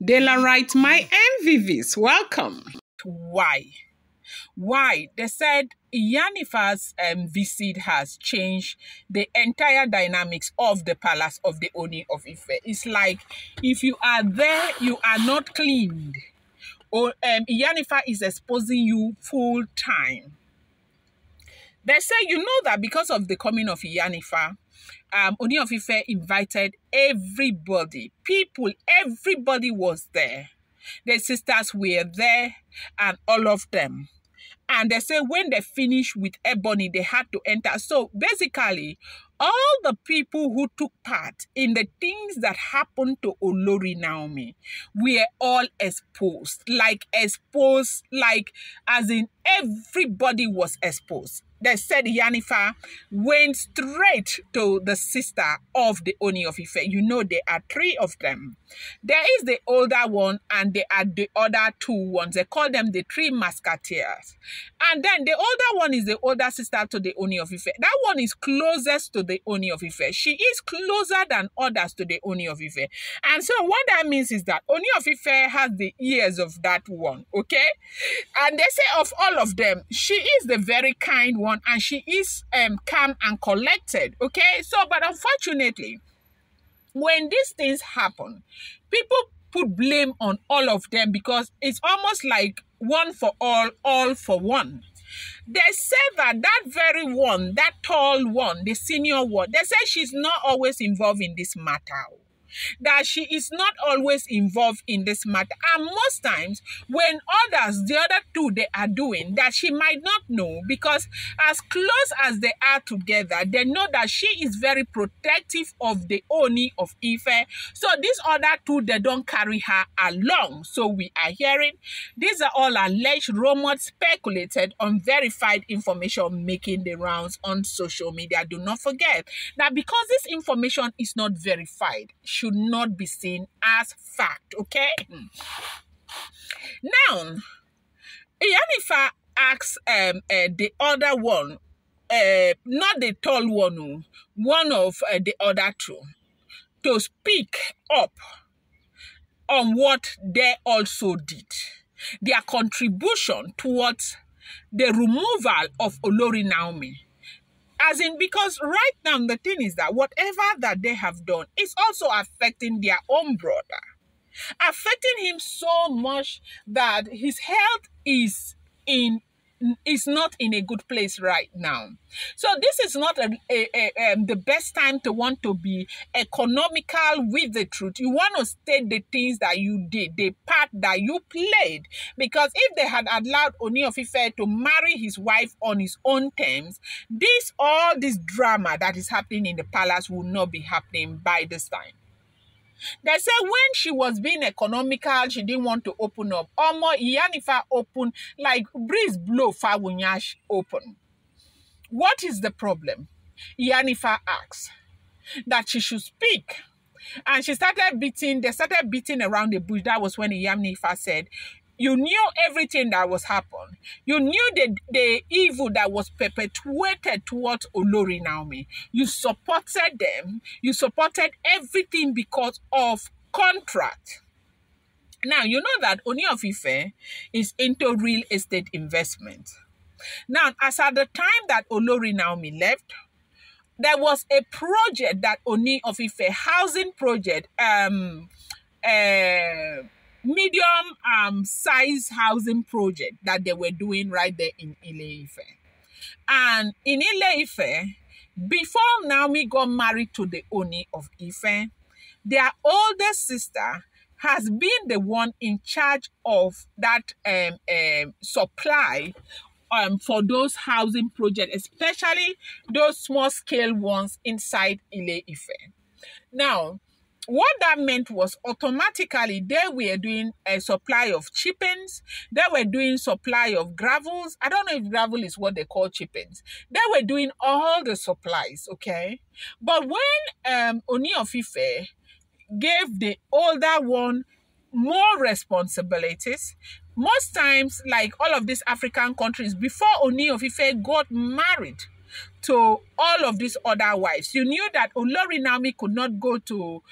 Dela writes, my MVVs, welcome. Why? Why? They said Yanifa's visit has changed the entire dynamics of the palace of the Ooni of Ife. It's like if you are there, you are not cleaned. Or Yanifa is exposing you full time. They say, you know that because of the coming of Yanifa, Ooni of Ife invited everybody. Everybody was there. The sisters were there and all of them. And they say when they finished with Ebony, they had to enter. So basically, all the people who took part in the things that happened to Olori Naomi were all exposed. Like as in everybody was exposed. They said Yanifa went straight to the sister of the Ooni of Ife. You know, there are three of them. There is the older one and there are the other two ones. They call them the three musketeers. And then the older one is the older sister to the Ooni of Ife. That one is closest to the Ooni of Ife. She is closer than others to the Ooni of Ife. And so what that means is that Ooni of Ife has the ears of that one, okay? And they say of all of them, she is the very kind one and she is calm and collected, okay? So, but unfortunately, when these things happen, people put blame on all of them because it's almost like one for all for one. They say that very one, that tall one, the senior one, they say she's not always involved in this matter. That she is not always involved in this matter. And most times, when others, the other two, they are doing, that she might not know because as close as they are together, they know that she is very protective of the Ooni of Ife. So these other two, they don't carry her along. So we are hearing, these are all alleged, rumored, speculated, unverified information making the rounds on social media. Do not forget that because this information is not verified, should not be seen as fact, okay? Now, Yanifa asks the other one, not the tall one, one of the other two, to speak up on what they also did, their contribution towards the removal of Olori Naomi. As in, because right now the thing is that whatever that they have done is also affecting their own brother. Affecting him so much that his health is not in a good place right now. So this is not the best time to want to be economical with the truth. You want to state the things that you did, the part that you played. Because if they had allowed Ooni of Ife to marry his wife on his own terms, all this drama that is happening in the palace will not be happening by this time. They say when she was being economical, she didn't want to open up. Omo Yanifa open, like breeze blow Fawunyash open. What is the problem? Yanifa asks that she should speak. And they started beating around the bush. That was when Yanifa said, you knew everything that was happening. You knew the evil that was perpetuated towards Olori Naomi. You supported them. You supported everything because of contract. Now, you know that Ooni of Ife is into real estate investment. Now, as at the time that Olori Naomi left, there was a project that Ooni of Ife, housing project, medium size housing project that they were doing right there in Ile-Ife. And in Ile-Ife, before Naomi got married to the Ooni of Ife, their older sister has been the one in charge of that supply for those housing projects, especially those small scale ones inside Ile-Ife. Now, what that meant was automatically they were doing a supply of chippings. They were doing supply of gravels. I don't know if gravel is what they call chippings. They were doing all the supplies, okay? But when Ooni of Ife gave the older one more responsibilities, most times, like all of these African countries, before Ooni of Ife got married to all of these other wives. You knew that Olori Naomi could not go to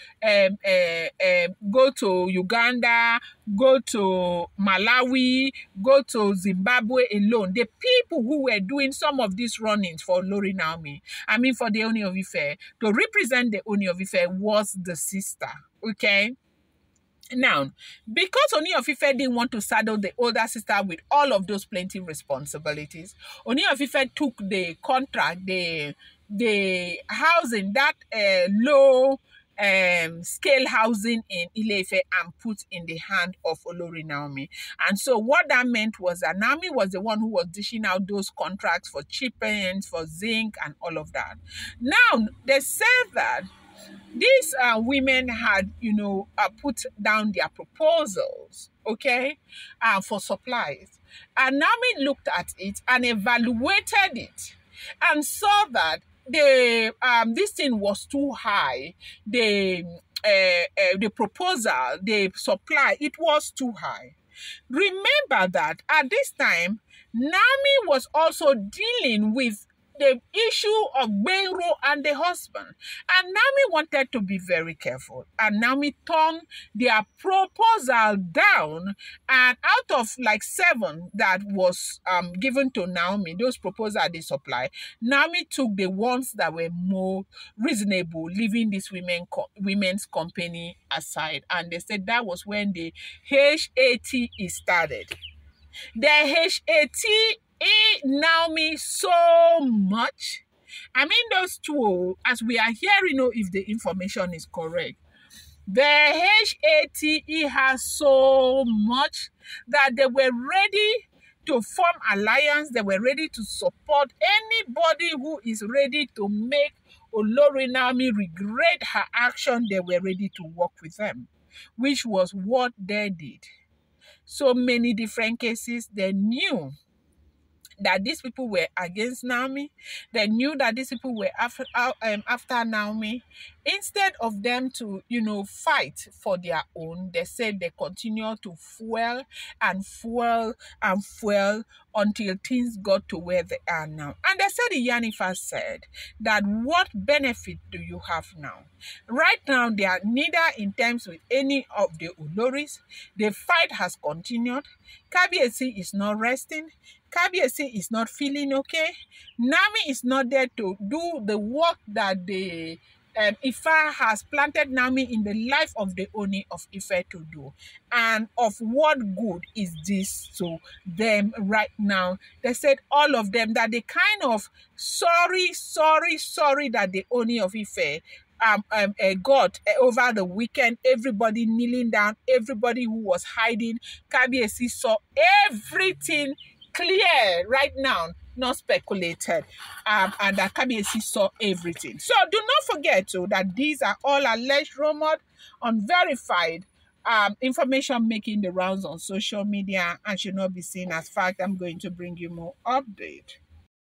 Uganda, go to Malawi, go to Zimbabwe alone. The people who were doing some of these runnings for Olori Naomi, I mean for the Ooni of Ife, to represent the Ooni of Ife was the sister. Okay. Now, because Ooni of Ife didn't want to saddle the older sister with all of those plenty responsibilities, Ooni of Ife took the contract, the housing, that low scale housing in Ile-Ife, and put in the hand of Olori Naomi. And so what that meant was that Naomi was the one who was dishing out those contracts for chippings, for zinc, and all of that. Now, they said that these women had, put down their proposals, okay, for supplies. And Naomi looked at it and evaluated it and saw that this thing was too high. The proposal, the supply, it was too high. Remember that at this time, Naomi was also dealing with the issue of Benro and the husband. And Naomi wanted to be very careful. And Naomi turned their proposal down. And out of like 7 that was given to Naomi, those proposals they supply, Naomi took the ones that were more reasonable, leaving this women's company aside. And they said that was when the HAT started. The HAT Naomi so much. I mean, those two, as we are hearing, if the information is correct, the HAT has so much that they were ready to form alliance. They were ready to support anybody who is ready to make Olori Naomi regret her action. They were ready to work with them, which was what they did. So many different cases. They knew that these people were against Naomi. They knew that these people were after Naomi. Instead of them to, fight for their own, they said they continue to fuel and fuel and fuel until things got to where they are now. And they said, Ifes said, that what benefit do you have now? Right now, they are neither in terms with any of the Oloris. The fight has continued. Kabiyesi is not resting. Kabiyesi is not feeling okay. Naomi is not there to do the work that the Ifa has planted Naomi in the life of the Ooni of Ife to do. And of what good is this to them right now? They said, all of them, that they kind of sorry that the Ooni of Ife got over the weekend. Everybody kneeling down, everybody who was hiding. Kabiyesi saw everything clear right now, not speculated, and that Kabiyesi saw everything. So do not forget that these are all alleged, rumored, unverified information making the rounds on social media and should not be seen as fact. I'm going to bring you more update.